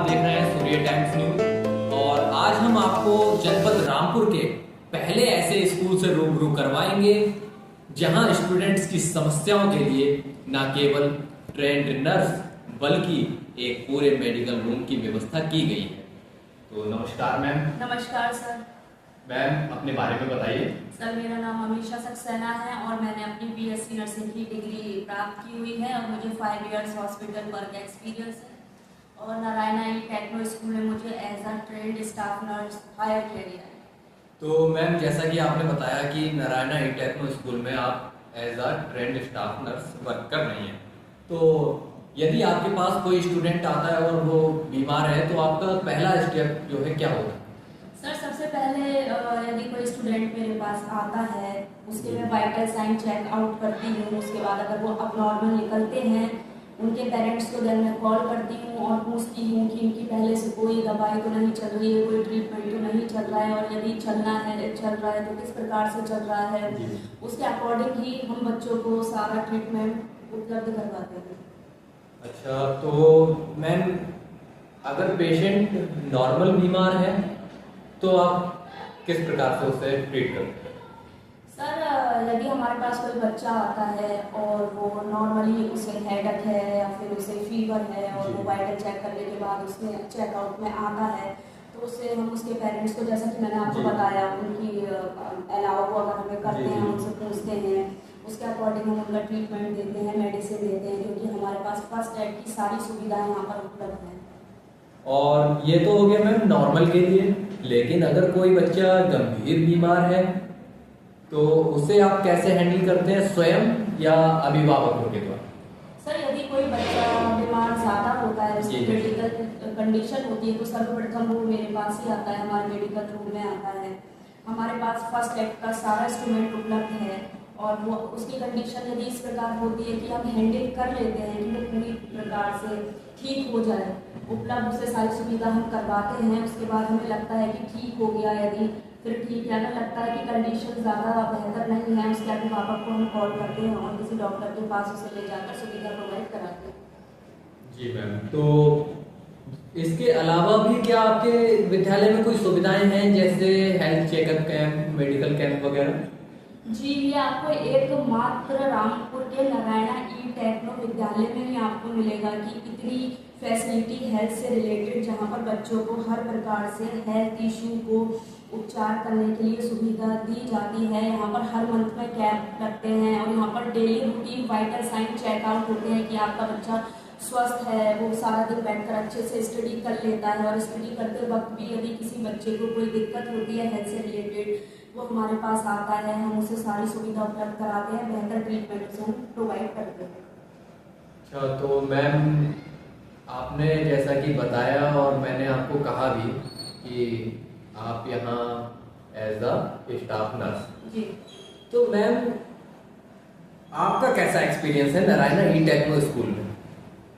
आप देख रहे हैं सूर्य टाइम्स न्यूज और आज हम आपको जनपद रामपुर के पहले ऐसे स्कूल से रूबरू करवाएंगे जहां स्टूडेंट्स की समस्याओं के लिए न केवल ट्रेंड नर्स बल्कि एक पूरे मेडिकल रूम की व्यवस्था की गई है। तो नमस्कार मैम। नमस्कार सर। मैम अपने बारे में बताइए। सर मेरा नाम अमीशा सक्सेना है और मैंने अपनी बीएससी नर्सिंग की डिग्री प्राप्त की हुई है और मुझे 5 इयर्स हॉस्पिटल वर्क एक्सपीरियंस है और नारायणा ई टेक्नो स्कूल में मुझे as a trained staff nurse hire किया गया है। तो मैम जैसा कि आपने बताया कि नारायणा ई टेक्नो स्कूल में आप as a trained staff nurse work कर रही हैं, तो यदि आपके पास कोई स्टूडेंट आता है और वो बीमार है तो आपका पहला स्टेप जो है क्या होगा? सर सबसे पहले यदि कोई स्टूडेंट मेरे पास आता है उसके मैं वाइटल साइन चेक आउट करती हूँ। उसके बाद अगर वो अबनॉर्मल निकलते हैं उनके पेरेंट्स को देन मैं कॉल करती हूँ और पूछती हूँ कि इनकी पहले से कोई दवाई तो नहीं चल रही है, कोई ट्रीटमेंट तो नहीं चल रहा है और यदि चल रहा है तो किस प्रकार से चल रहा है। उसके अकॉर्डिंग ही हम बच्चों को सारा ट्रीटमेंट उपलब्ध करवाते हैं। अच्छा, तो मैम अगर पेशेंट नॉर्मल बीमार है तो आप किस प्रकार से उसे ट्रीट करते हैं? सर यदि हमारे पास कोई बच्चा आता है और वो नॉर्मली उसे हेडेक है या फिर उसे फीवर है और वो वाइटल चेक करने के बाद उसमें चेकआउट में आता है तो उससे हम उसके पेरेंट्स को, जैसा कि मैंने आपको बताया, उनकी अलावा को अगर हमें करते हैं, उनसे पूछते हैं, उसके अकॉर्डिंग हम उनका ट्रीटमेंट देते हैं, मेडिसिन देते हैं, क्योंकि हमारे पास फर्स्ट एड की सारी सुविधाएं यहाँ पर उपलब्ध हैं। और ये तो हो गया मैम नॉर्मल के लिए, लेकिन अगर कोई बच्चा गंभीर बीमार है तो उसे आप कैसे हैंडल करते हैं, स्वयं या अभिभावकों के द्वारा? सर यदि कोई बच्चा बीमार ज़्यादा होता है, उसकी क्रिटिकल कंडीशन होती है तो सर्वप्रथम वो मेरे पास ही आता है, हमारे मेडिकल रूम में आता है। हमारे पास फर्स्ट एड का सारा इंस्ट्रूमेंट उपलब्ध है और वो उसकी कंडीशन यदि इस प्रकार होती है कि हम हैंडल कर लेते हैं कि वो पूरी प्रकार से ठीक हो जाए, उपलब्ध उसे सारी सुविधा हम करवाते हैं। उसके बाद हमें लगता है कि ठीक हो गया, यदि फिर ठीक है, अगर लगता है कि कंडीशन ज़्यादा बेहतर नहीं है, उसके अभिभावक को हम कॉल करते हैं और किसी डॉक्टर के पास उसे ले जाकर सुविधा प्रोवाइड कराते हैं। जी मैम, तो इसके अलावा भी क्या आपके विद्यालय में कोई सुविधाएं हैं जैसे health checkup camp, medical camp वगैरह? जी, ये आपको एकमात्र रामपुर के नारायणा ई टेक्नो विद्यालय में ही आपको मिलेगा कि इतनी फैसिलिटी हेल्थ से रिलेटेड, जहाँ पर बच्चों को हर प्रकार से हेल्थ इशू को उपचार करने के लिए सुविधा दी जाती है। यहाँ पर हर मंथ में कैंप लगते हैं और यहाँ पर daily routine vital sign checkout होते हैं कि आपका बच्चा स्वस्थ है, वो सारा दिन बैठकर अच्छे से स्टडी कर लेता है और स्टडी करते वक्त भी यदि किसी बच्चे को कोई दिक्कत होती है हेल्थ से रिलेटेड, वो हमारे पास आता है, हम उसे सारी सुविधा उपलब्ध कराते हैं, बेहतर ट्रीटमेंट उसे हम प्रोवाइड करते हैं। अच्छा, तो मैम आपने जैसा कि बताया और मैंने आपको कहा भी कि आप यहाँ एज अ स्टाफ नर्स जी, तो मैम आपका कैसा एक्सपीरियंस है नारायणा ई टेक्नो स्कूल में?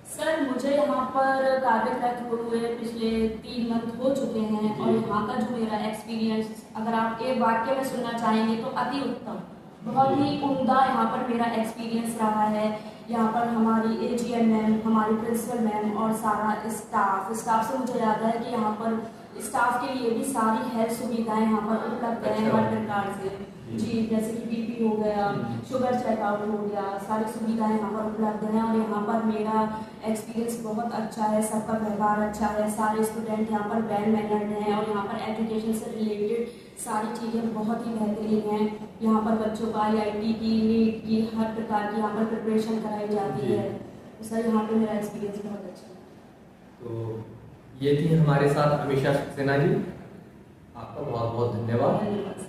सर मुझे यहाँ पर कार्यरत हुए पिछले 3 मंथ हो चुके हैं और यहाँ का जो मेरा एक्सपीरियंस अगर आप एक वाक्य में सुनना चाहेंगे तो अति उत्तम, बहुत ही उम्दा यहाँ पर मेरा एक्सपीरियंस रहा है। यहाँ पर हमारी एजीएम मैम, हमारी प्रिंसिपल मैम और सारा स्टाफ से मुझे याद है कि यहाँ पर स्टाफ के लिए भी सारी हेल्थ सुविधाएं यहाँ पर उपलब्ध हैं हर प्रकार से। जी, जैसे कि बीपी हो गया, शुगर चेकआउट हो गया, सारी सुविधाएं यहाँ पर उपलब्ध हैं और यहाँ पर मेरा एक्सपीरियंस बहुत अच्छा है, सबका व्यवहार अच्छा है, सारे स्टूडेंट यहाँ पर वेल मैनर्ड हैं और यहाँ पर एजुकेशन से रिलेटेड सारी चीज़ें बहुत ही बेहतरीन हैं। यहाँ पर बच्चों को IIT की, नीट की, हर प्रकार की यहाँ पर प्रिपरेशन कराई जाती है। तो सर यहाँ पर मेरा एक्सपीरियंस बहुत अच्छा है। तो ये थी हमारे साथ अमीशा सक्सेना जी, आपका बहुत बहुत धन्यवाद।